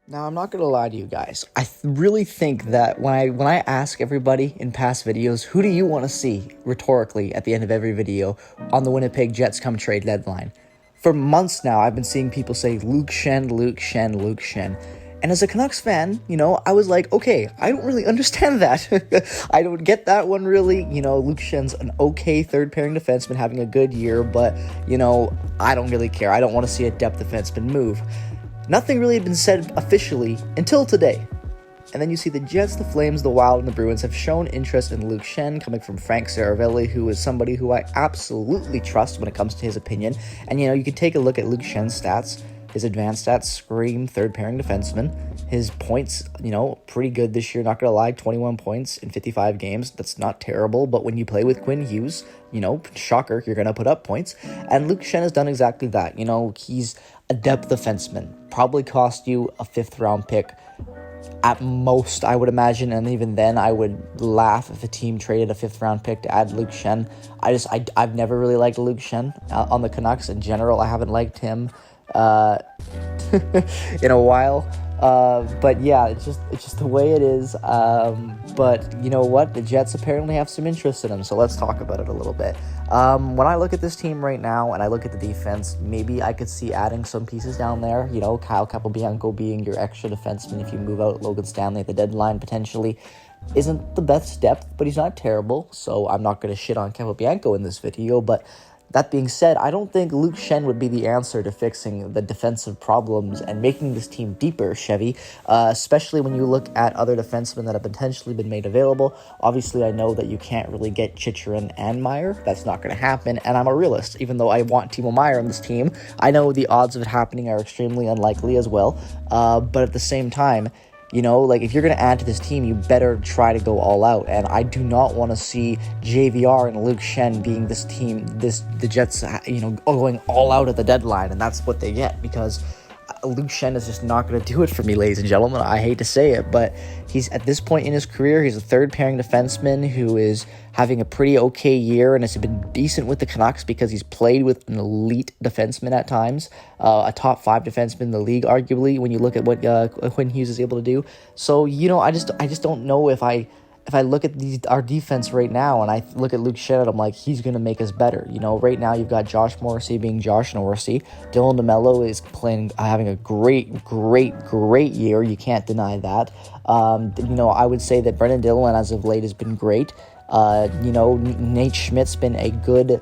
Now, I'm not gonna lie to you guys. Really think that when I ask everybody in past videos, who do you want to see rhetorically at the end of every video on the Winnipeg Jets come trade deadline? For months now, I've been seeing people say Luke Schenn, Luke Schenn, Luke Schenn. And as a Canucks fan, I was like, okay, I don't really understand that. I don't get that one really. Luke Schenn's an okay third pairing defenseman having a good year, but, I don't really care. I don't want to see a depth defenseman move. Nothing really had been said officially until today. And then you see the Jets, the Flames, the Wild, and the Bruins have shown interest in Luke Schenn, coming from Frank Saravelli, who is somebody who I absolutely trust when it comes to his opinion. And, you can take a look at Luke Schenn's stats. His advanced stats scream third-pairing defenseman. His points, pretty good this year, not going to lie, 21 points in 55 games. That's not terrible, but when you play with Quinn Hughes, shocker, you're going to put up points. And Luke Schenn has done exactly that. He's a depth defenseman. Probably cost you a 5th-round pick at most, I would imagine, and even then I would laugh if a team traded a 5th-round pick to add Luke Schenn. I've never really liked Luke Schenn on the Canucks. In general, I haven't liked him in a while. But yeah, it's just the way it is. But you know what? The Jets apparently have some interest in him, so let's talk about it a little bit. When I look at this team right now and I look at the defense, maybe I could see adding some pieces down there. Kyle Capobianco being your extra defenseman if you move out Logan Stanley at the deadline potentially isn't the best depth, but he's not terrible. So I'm not going to shit on Capobianco in this video, but that being said, I don't think Luke Schenn would be the answer to fixing the defensive problems and making this team deeper, Chevy, especially when you look at other defensemen that have potentially been made available. Obviously, I know that you can't really get Chychrun and Meyer. That's not going to happen, and I'm a realist. Even though I want Timo Meyer on this team, I know the odds of it happening are extremely unlikely as well, but at the same time, if you're going to add to this team, you better try to go all out. And I do not want to see JVR and Luke Schenn being this team, the Jets, going all out at the deadline. And that's what they get, because Luke Schenn is just not going to do it for me, ladies and gentlemen. I hate to say it, but he's at this point in his career, he's a third-pairing defenseman who is having a pretty okay year and has been decent with the Canucks because he's played with an elite defenseman at times, a top 5 defenseman in the league, arguably, when you look at what Quinn Hughes is able to do. So, I just don't know if I look at our defense right now and I look at Luke Schenn, I'm like, he's going to make us better. Right now you've got Josh Morrissey being Josh Morrissey. Dylan DeMello is having a great year. You can't deny that. I would say that Brendan Dillon as of late has been great. Nate Schmidt's been a good,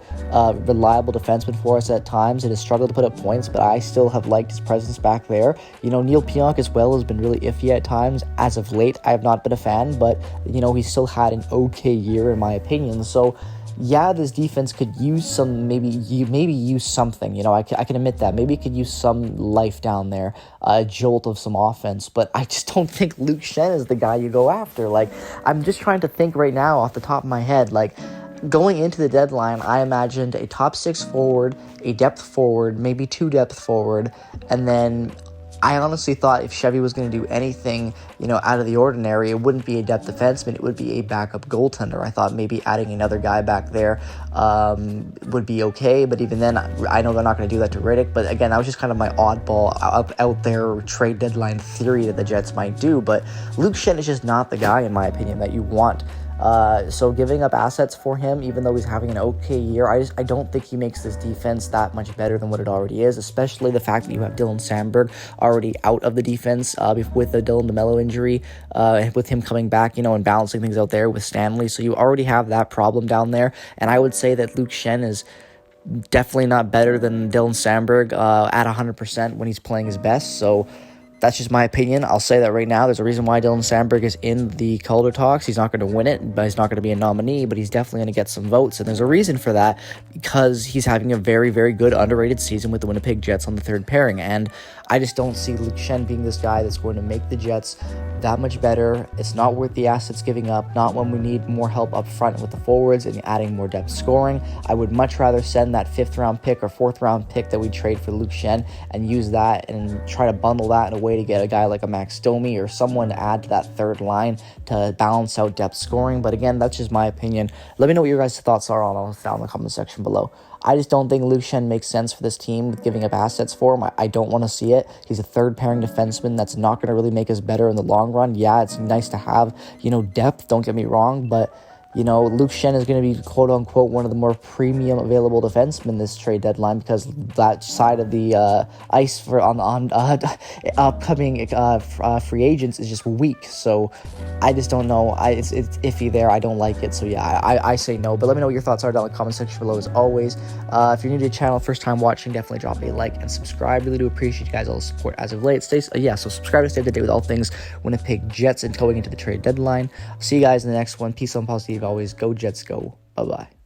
reliable defenseman for us at times and has struggled to put up points, but I still have liked his presence back there. Neil Pionk as well has been really iffy at times. As of late, I have not been a fan, but, he's still had an okay year in my opinion. So, yeah, this defense could use some, maybe use something, I can admit that. Maybe it could use some life down there, a jolt of some offense, but I just don't think Luke Schenn is the guy you go after. I'm just trying to think right now off the top of my head, going into the deadline, I imagined a top 6 forward, a depth forward, maybe 2 depth forward, and then I honestly thought if Chevy was going to do anything, out of the ordinary, it wouldn't be a depth defenseman, it would be a backup goaltender. I thought maybe adding another guy back there would be okay, but even then, I know they're not going to do that to Riddick, but again, that was just kind of my oddball out there trade deadline theory that the Jets might do, but Luke Schenn is just not the guy, in my opinion, that you want. So giving up assets for him, even though he's having an okay year, I don't think he makes this defense that much better than what it already is, especially the fact that you have Dylan Sandberg already out of the defense with the Dylan DeMello injury, with him coming back, and balancing things out there with Stanley. So you already have that problem down there, and I would say that Luke Schenn is definitely not better than Dylan Sandberg at 100% when he's playing his best. So that's just my opinion. I'll say that right now. There's a reason why Dylan Sandberg is in the Calder talks. He's not going to win it, but he's not going to be a nominee, but he's definitely going to get some votes. And there's a reason for that, because he's having a very, very good underrated season with the Winnipeg Jets on the third pairing. And I just don't see Luke Schenn being this guy that's going to make the Jets that much better. It's not worth the assets giving up, not when we need more help up front with the forwards and adding more depth scoring. I would much rather send that 5th round pick or 4th round pick that we trade for Luke Schenn and use that and try to bundle that in a way way to get a guy like a Max Domi or someone to add to that third line to balance out depth scoring. But again, that's just my opinion. Let me know what your guys' thoughts are on down in the comment section below. I just don't think Luke Schenn makes sense for this team with giving up assets for him. I don't want to see it. He's a third pairing defenseman that's not going to really make us better in the long run. Yeah, it's nice to have, depth, don't get me wrong, but Luke Schenn is going to be quote-unquote one of the more premium available defensemen this trade deadline because that side of the ice for on upcoming free agents is just weak. So I just don't know. It's iffy there. I don't like it. So yeah, I say no. But let me know what your thoughts are down in the comment section below as always. If you're new to the channel, first time watching, definitely drop a like and subscribe. Really do appreciate you guys all the support as of late. So subscribe to stay up to date with all things Winnipeg Jets and going into the trade deadline. See you guys in the next one. Peace and positive. Always go Jets go. Bye bye.